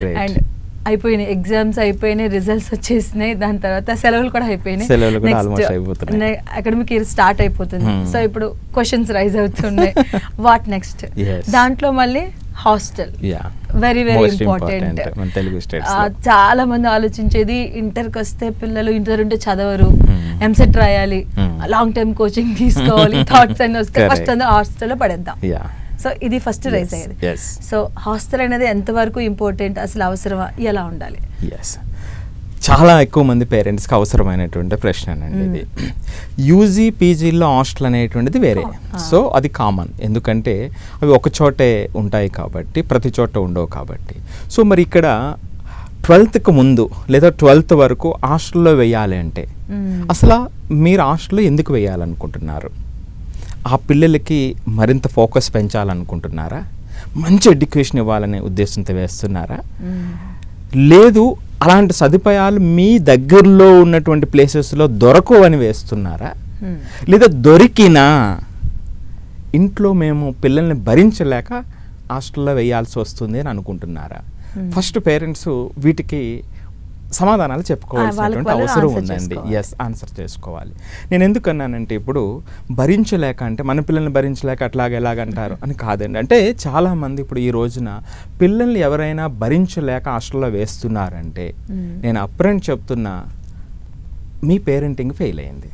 And అయిపోయినాయి, exams అయిపోయినాయి, results వచ్చేసినాయి, దాని తర్వాత సెలవులు కూడా అయిపోయినాయి, అకాడమిక్ ఇయర్ స్టార్ట్ అయిపోతుంది. సో ఇప్పుడు క్వశ్చన్స్ రైజ్ అవుతున్నాయి, వాట్ నెక్స్ట్? దాంట్లో మళ్ళీ హాస్టల్ వెరీ వెరీ ఇంపార్టెంట్. చాలా మంది ఆలోచించేది ఇంటర్కి వస్తే పిల్లలు ఇంటర్ ఉంటే చదవరు, ఎంసెట్ రాయాలి, లాంగ్ టైమ్ కోచింగ్ తీసుకోవాలి, థాట్స్ అన్ని వస్తే ఫస్ట్ అందరూ హాస్టల్లో పడేద్దాం. సో ఇది ఫస్ట్ రైజ్ అయ్యేది. సో హాస్టల్ అనేది ఎంతవరకు ఇంపార్టెంట్, అసలు అవసరమా, ఎలా ఉండాలి? చాలా ఎక్కువ మంది పేరెంట్స్కి అవసరమైనటువంటి ప్రశ్న అండి ఇది. యూజీ పీజీలో హాస్టల్ అనేటువంటిది వేరే, సో అది కామన్, ఎందుకంటే అవి ఒక చోటే ఉంటాయి కాబట్టి, ప్రతి చోట ఉండవు కాబట్టి. సో మరి ఇక్కడ 12th ముందు లేదా 12th వరకు హాస్టల్లో వేయాలి అంటే అసలు మీరు హాస్టల్లో ఎందుకు వేయాలనుకుంటున్నారు? ఆ పిల్లలకి మరింత ఫోకస్ పెంచాలనుకుంటున్నారా? మంచి ఎడ్యుకేషన్ ఇవ్వాలనే ఉద్దేశంతో వేస్తున్నారా? లేదు అలాంటి సదుపాయాలు మీ దగ్గరలో ఉన్నటువంటి ప్లేసెస్లో దొరకవు అని వేస్తున్నారా? లేదా దొరికినా ఇంట్లో మేము పిల్లల్ని భరించలేక హాస్టల్లో వేయాల్సి వస్తుంది అని అనుకుంటున్నారా? ఫస్ట్ పేరెంట్స్ వీటికి సమాధానాలు చెప్పుకోవాల్సినటువంటి అవసరం ఉందండి. ఆన్సర్ చేసుకోవాలి. నేను ఎందుకన్నానంటే ఇప్పుడు భరించలేక అంటే మన పిల్లల్ని భరించలేక అట్లాగే ఎలాగంటారు అని కాదండి. అంటే చాలామంది ఇప్పుడు ఈ రోజున పిల్లల్ని ఎవరైనా భరించలేక హాస్టల్లో వేస్తున్నారంటే నేను అప్రెంట్ చెప్తున్నా, మీ పేరెంటింగ్ ఫెయిల్ అయింది.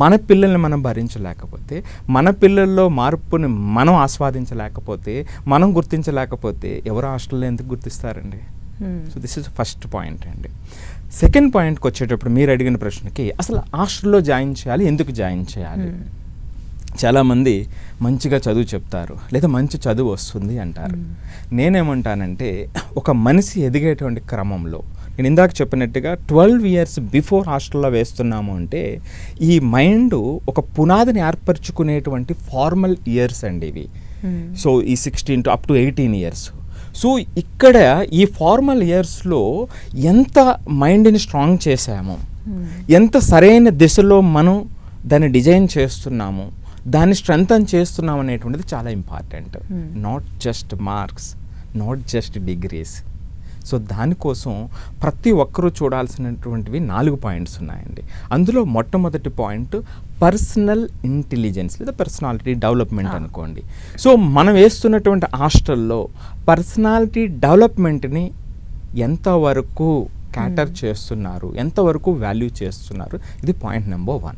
మన పిల్లల్ని మనం భరించలేకపోతే, మన పిల్లల్లో మార్పుని మనం ఆస్వాదించలేకపోతే, మనం గుర్తించలేకపోతే ఎవరు హాస్టల్లో ఎందుకు గుర్తిస్తారండి? So this is first point అండి. సెకండ్ పాయింట్కి వచ్చేటప్పుడు మీరు అడిగిన ప్రశ్నకి అసలు హాస్టల్లో జాయిన్ చేయాలి, ఎందుకు జాయిన్ చేయాలి? చాలామంది మంచిగా చదువు చెప్తారు, లేదా మంచి చదువు వస్తుంది అంటారు. నేనేమంటానంటే ఒక మనిషి ఎదిగేటువంటి క్రమంలో నేను ఇందాక చెప్పినట్టుగా 12 years బిఫోర్ హాస్టల్లో వేస్తున్నాము అంటే ఈ మైండ్ ఒక పునాదిని ఏర్పరచుకునేటువంటి ఫార్మల్ ఇయర్స్ అండి ఇవి. సో ఈ 16 to up to 18 years. So ఇక్కడ ఈ ఫార్మల్ ఇయర్స్లో ఎంత మైండ్ని స్ట్రాంగ్ చేసామో, ఎంత సరైన దిశలో మనం దాన్ని డిజైన్ చేస్తున్నాము, దాన్ని స్ట్రెంథన్ చేస్తున్నాం అనేటువంటిది చాలా important. Not just marks, not just degrees. So దానికోసం ప్రతి ఒక్కరూ చూడాల్సినటువంటివి 4 పాయింట్స్ ఉన్నాయండి. అందులో మొట్టమొదటి పాయింట్ పర్సనల్ ఇంటెలిజెన్స్ లేదా పర్సనాలిటీ డెవలప్మెంట్ అనుకోండి. సో మనం వేస్తున్నటువంటి హాస్టల్లో పర్సనాలిటీ డెవలప్మెంట్ని ఎంతవరకు క్యాటర్ చేస్తున్నారు, ఎంతవరకు వాల్యూ చేస్తున్నారు, ఇది పాయింట్ నెంబర్ 1.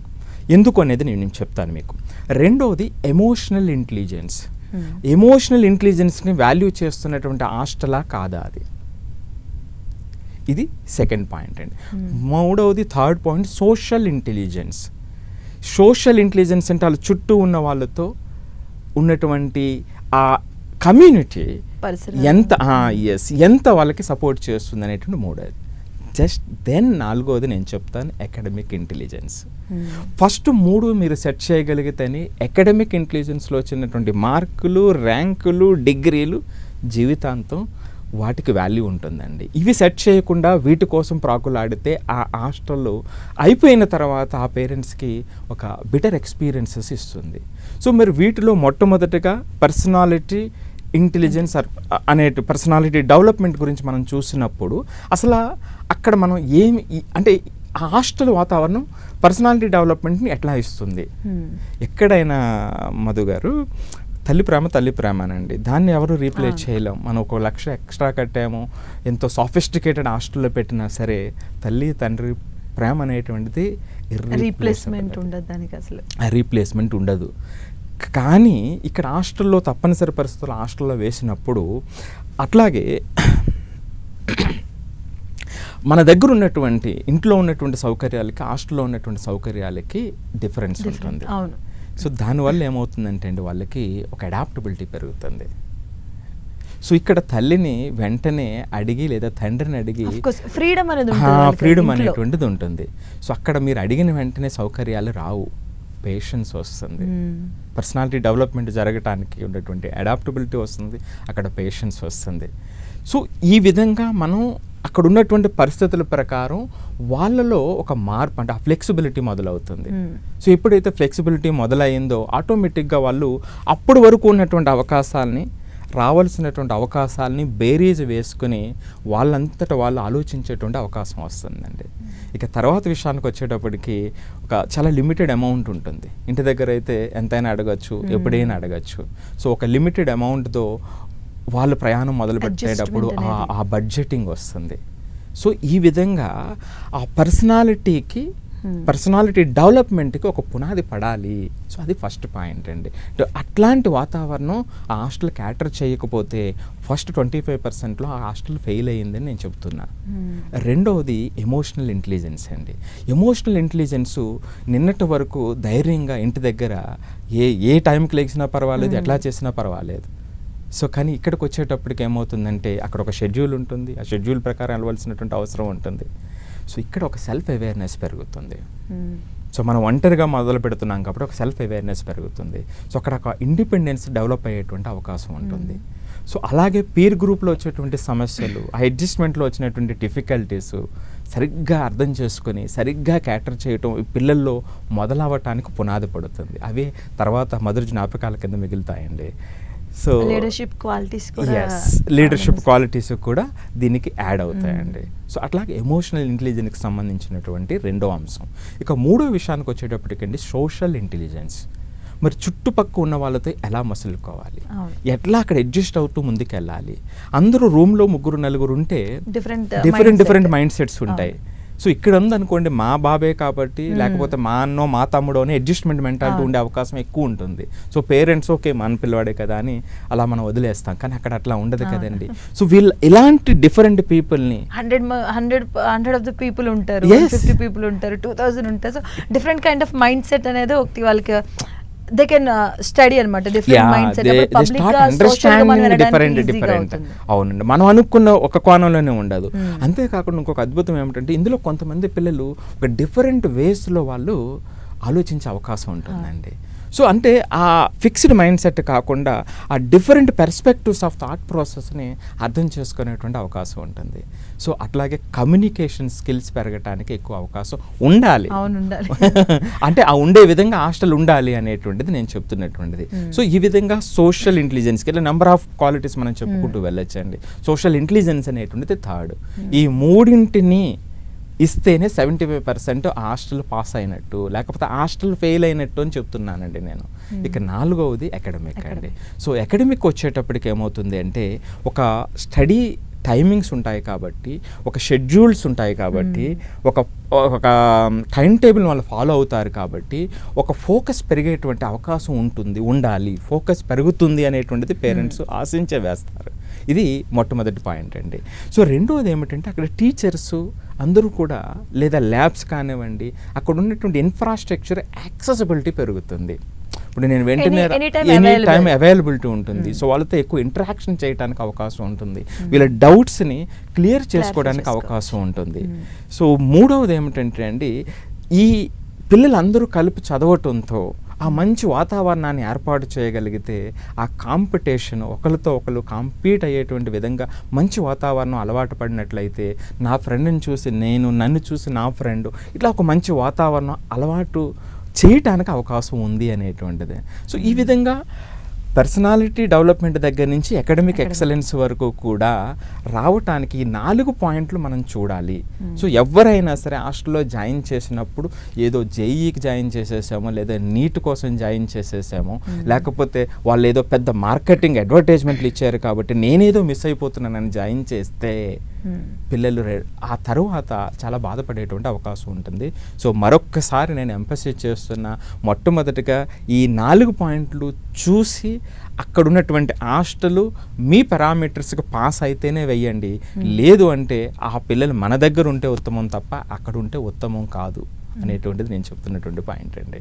ఎందుకు అనేది నేను చెప్తాను మీకు. రెండవది ఎమోషనల్ ఇంటెలిజెన్స్. ఎమోషనల్ ఇంటెలిజెన్స్ని వాల్యూ చేస్తున్నటువంటి హాస్టలా కాదా, అది ఇది సెకండ్ పాయింట్ అండి. మూడవది third point social intelligence. Social intelligence అంటే వాళ్ళ చుట్టూ ఉన్న వాళ్ళతో ఉన్నటువంటి ఆ కమ్యూనిటీ ఎంత వాళ్ళకి సపోర్ట్ చేస్తుంది అనేటువంటి మూడవది. జస్ట్ దెన్ నాలుగవది నేను చెప్తాను అకాడమిక్ ఇంటెలిజెన్స్. ఫస్ట్ 3 మీరు సెట్ చేయగలిగితేనే అకాడమిక్ ఇంటెలిజెన్స్లో వచ్చినటువంటి మార్కులు, ర్యాంకులు, డిగ్రీలు జీవితాంతం వాటికి వాల్యూ ఉంటుందండి. ఇవి సెట్ చేయకుండా వీటి కోసం ప్రాకులాడితే ఆ హాస్టల్లో అయిపోయిన తర్వాత ఆ పేరెంట్స్కి ఒక బిటర్ ఎక్స్పీరియన్సెస్ ఇస్తుంది. సో మరి వీటిలో మొట్టమొదటిగా పర్సనాలిటీ ఇంటెలిజెన్స్ పర్సనాలిటీ డెవలప్మెంట్ గురించి మనం చూసినప్పుడు అసలు అక్కడ మనం అంటే ఆ హాస్టల్ వాతావరణం పర్సనాలిటీ డెవలప్మెంట్ని ఎట్లా ఇస్తుంది? ఎక్కడైనా మధు గారు తల్లి ప్రేమ అనండి, దాన్ని ఎవరు రీప్లేస్ చేయలేం. మనం 1 లక్ష ఎక్స్ట్రా కట్టాము, ఎంతో సాఫిస్టికేటెడ్ హాస్టల్లో పెట్టినా సరే తల్లి తండ్రి ప్రేమ అనేటువంటిది రీప్లేస్మెంట్ ఉండదు. కానీ ఇక్కడ హాస్టల్లో తప్పనిసరి పరిస్థితుల్లో హాస్టల్లో వేసినప్పుడు అట్లాగే మన దగ్గర ఉన్నటువంటి ఇంట్లో ఉన్నటువంటి సౌకర్యాలకి హాస్టల్లో ఉన్నటువంటి సౌకర్యాలకి డిఫరెన్స్ ఉంటుంది. సో దానివల్ల ఏమవుతుందంటే అండి వాళ్ళకి ఒక అడాప్టబిలిటీ పెరుగుతుంది. సో ఇక్కడ తల్లిని వెంటనే అడిగి లేదా తండ్రిని అడిగి ఫ్రీడమ్ అనేటువంటిది ఉంటుంది. సో అక్కడ మీరు అడిగిన వెంటనే సౌకర్యాలు రావు, పేషెన్స్ వస్తుంది, పర్సనాలిటీ డెవలప్మెంట్ జరగటానికి ఉన్నటువంటి అడాప్టబిలిటీ వస్తుంది, అక్కడ పేషెన్స్ వస్తుంది. సో ఈ విధంగా మనం అక్కడ ఉన్నటువంటి పరిస్థితుల ప్రకారం వాళ్ళలో ఒక మార్పు అంటే ఆ ఫ్లెక్సిబిలిటీ మొదలవుతుంది. సో ఎప్పుడైతే ఫ్లెక్సిబిలిటీ మొదలైందో ఆటోమేటిక్గా వాళ్ళు అప్పటి వరకు ఉన్నటువంటి అవకాశాలని రావాల్సినటువంటి అవకాశాలని బేరీజ్ వేసుకుని వాళ్ళంతటా వాళ్ళు ఆలోచించేటువంటి అవకాశం వస్తుందండి. ఇక తర్వాత విషయానికి వచ్చేటప్పటికి ఒక చాలా లిమిటెడ్ అమౌంట్ ఉంటుంది. ఇంటి దగ్గర అయితే ఎంతైనా అడగచ్చు, ఎప్పుడైనా అడగచ్చు. సో ఒక లిమిటెడ్ అమౌంట్తో వాళ్ళు ప్రయాణం మొదలు పెట్టేటప్పుడు ఆ బడ్జెటింగ్ వస్తుంది. సో ఈ విధంగా ఆ పర్సనాలిటీ డెవలప్మెంట్కి ఒక పునాది పడాలి. సో అది ఫస్ట్ పాయింట్ అండి. అట్లాంటి వాతావరణం ఆ హాస్టల్ క్యాటర్ చేయకపోతే ఫస్ట్ 25%లో ఆ హాస్టల్ ఫెయిల్ అయ్యిందని నేను చెప్తున్నా. రెండవది ఎమోషనల్ ఇంటెలిజెన్స్ అండి. ఎమోషనల్ ఇంటెలిజెన్స్ నిన్నటి వరకు ధైర్యంగా ఇంటి దగ్గర ఏ టైంకి లేచినా పర్వాలేదు, ఎట్లా చేసినా పర్వాలేదు. సో కానీ ఇక్కడికి వచ్చేటప్పటికి ఏమవుతుందంటే అక్కడ ఒక షెడ్యూల్ ఉంటుంది, ఆ షెడ్యూల్ ప్రకారం వెళ్ళవలసినటువంటి అవసరం ఉంటుంది. సో ఇక్కడ ఒక సెల్ఫ్ అవేర్నెస్ పెరుగుతుంది. సో మనం ఒంటరిగా మొదలు పెడుతున్నాం కాబట్టి ఒక సెల్ఫ్ అవేర్నెస్ పెరుగుతుంది. సో అక్కడ ఒక ఇండిపెండెన్స్ డెవలప్ అయ్యేటువంటి అవకాశం ఉంటుంది. సో అలాగే పీర్ గ్రూప్లో వచ్చేటువంటి సమస్యలు, ఆ అడ్జస్ట్మెంట్లో వచ్చినటువంటి డిఫికల్టీస్ సరిగ్గా అర్థం చేసుకొని సరిగ్గా క్యాటర్ చేయటం ఈ పిల్లల్లో మొదలవ్వటానికి పునాది పడుతుంది. అవే తర్వాత మధుర జ్ఞాపకాల కింద మిగులుతాయండి. సో లీడర్షిప్ క్వాలిటీస్ కూడా దీనికి యాడ్ అవుతాయండి. సో అట్లాగే ఎమోషనల్ ఇంటెలిజెన్స్కి సంబంధించినటువంటి రెండో అంశం. ఇక మూడో విషయానికి వచ్చేటప్పటికండి సోషల్ ఇంటెలిజెన్స్. మరి చుట్టుపక్కల ఉన్న వాళ్ళతో ఎలా మసులుకోవాలి, ఎట్లా అక్కడ అడ్జస్ట్ అవుతూ ముందుకెళ్ళాలి. అందరూ రూమ్లో 3-4 ఉంటే డిఫరెంట్ మైండ్ సెట్స్ ఉంటాయి. సో ఇక్కడ ఉందనుకోండి మా బాబే కాబట్టి, లేకపోతే మా అన్నో మా తమ్ముడో అని అడ్జస్ట్మెంట్ మెంటాలిటీ ఉండే అవకాశం ఎక్కువ ఉంటుంది. సో పేరెంట్స్ ఓకే మన పిల్లవాడే కదా అని అలా మనం వదిలేస్తాం, కానీ అక్కడ అట్లా ఉండదు కదండి. సో వీళ్ళు ఇలాంటి డిఫరెంట్ పీపుల్ని 100 ఆఫ్ ద పీపుల్ ఉంటారు, 50 పీపుల్ ఉంటారు, 2000 ఉంటారు. So different kind of mind set అనేది ఒకటి వాళ్ళకి they can study అన్నమాట. Different mind set public different. అవునండి, మనం అనుకున్న ఒక కోణంలోనే ఉండదు. అంతేకాకుండా ఇంకొక అద్భుతం ఏమిటంటే ఇందులో కొంతమంది పిల్లలు ఒక డిఫరెంట్ వేస్లో వాళ్ళు ఆలోచించే అవకాశం ఉంటుందండి. సో అంటే ఆ ఫిక్స్డ్ మైండ్ సెట్ కాకుండా ఆ డిఫరెంట్ పర్స్పెక్టివ్స్ ఆఫ్ థాట్ ప్రాసెస్ని అర్థం చేసుకునేటువంటి అవకాశం ఉంటుంది. సో అట్లాగే కమ్యూనికేషన్ స్కిల్స్ పెరగటానికి ఎక్కువ అవకాశం ఉండాలి. అంటే ఆ ఉండే విధంగా హాస్టల్ ఉండాలి అనేటువంటిది నేను చెప్తున్నటువంటిది. సో ఈ విధంగా సోషల్ ఇంటెలిజెన్స్కి ఇలా నెంబర్ ఆఫ్ క్వాలిటీస్ మనం చెప్పుకుంటూ వెళ్ళొచ్చండి. సోషల్ ఇంటెలిజెన్స్ అనేటువంటిది థర్డ్. ఈ మూడింటిని ఇస్తేనే 75% హాస్టల్ పాస్ అయినట్టు, లేకపోతే హాస్టల్ ఫెయిల్ అయినట్టు అని చెప్తున్నానండి నేను. ఇక నాలుగవది అకాడమిక్ అండి. సో అకాడమిక్ వచ్చేటప్పటికి ఏమవుతుంది అంటే ఒక స్టడీ టైమింగ్స్ ఉంటాయి కాబట్టి, ఒక షెడ్యూల్స్ ఉంటాయి కాబట్టి, ఒక టైం టేబుల్ వాళ్ళు ఫాలో అవుతారు కాబట్టి ఒక ఫోకస్ పెరిగేటువంటి అవకాశం ఉండాలి. ఫోకస్ పెరుగుతుంది అనేటువంటిది పేరెంట్స్ ఆశించే వేస్తారు. ఇది మొట్టమొదటి పాయింట్ అండి. సో రెండవది ఏమిటంటే అక్కడ టీచర్స్ అందరూ కూడా, లేదా ల్యాబ్స్ కానివ్వండి, అక్కడ ఉన్నటువంటి ఇన్ఫ్రాస్ట్రక్చర్ యాక్సెసిబిలిటీ పెరుగుతుంది. ఇప్పుడు నేను వెంటనే ఎనీ టైం అవైలబిలిటీ ఉంటుంది. సో వాళ్ళతో ఎక్కువ ఇంటరాక్షన్ చేయడానికి అవకాశం ఉంటుంది. వీళ్ళ డౌట్స్ని క్లియర్ చేసుకోవడానికి అవకాశం ఉంటుంది. సో మూడవది ఏమిటంటే అండి, ఈ పిల్లలందరూ కలిపి చదవటంతో ఆ మంచి వాతావరణాన్ని ఏర్పాటు చేయగలిగితే ఆ కాంపిటీషన్ ఒకరితో ఒకరు కాంపీట్ అయ్యేటువంటి విధంగా మంచి వాతావరణం అలవాటు పడినట్లయితే, నా ఫ్రెండ్ని చూసి నేను, నన్ను చూసి నా ఫ్రెండ్, ఇట్లా ఒక మంచి వాతావరణం అలవాటు చేయటానికి అవకాశం ఉంది అనేటువంటిది. సో ఈ విధంగా పర్సనాలిటీ డెవలప్మెంట్ దగ్గర నుంచి అకాడమిక్ ఎక్సలెన్స్ వరకు కూడా రావటానికి ఈ 4 పాయింట్లు మనం చూడాలి. సో ఎవరైనా సరే హాస్టల్లో జాయిన్ చేసినప్పుడు ఏదో జేఈకి జాయిన్ చేసేసామో, లేదా నీట్ కోసం జాయిన్ చేసేసామో, లేకపోతే వాళ్ళు ఏదో పెద్ద మార్కెటింగ్ అడ్వర్టైజ్మెంట్లు ఇచ్చారు కాబట్టి నేనేదో మిస్ అయిపోతున్నానని జాయిన్ చేస్తే పిల్లలు ఆ తరువాత చాలా బాధపడేటువంటి అవకాశం ఉంటుంది. సో మరొక్కసారి నేను ఎంఫసైజ్ చేస్తున్నా, మొట్టమొదటిగా ఈ 4 పాయింట్లు చూసి అక్కడ ఉన్నటువంటి హాస్టల్ మీ పారామీటర్స్కి పాస్ అయితేనే వెయ్యండి. లేదు అంటే ఆ పిల్లలు మన దగ్గర ఉంటే ఉత్తమం తప్ప అక్కడ ఉంటే ఉత్తమం కాదు అనేటువంటిది నేను చెప్తున్నటువంటి పాయింట్ అండి.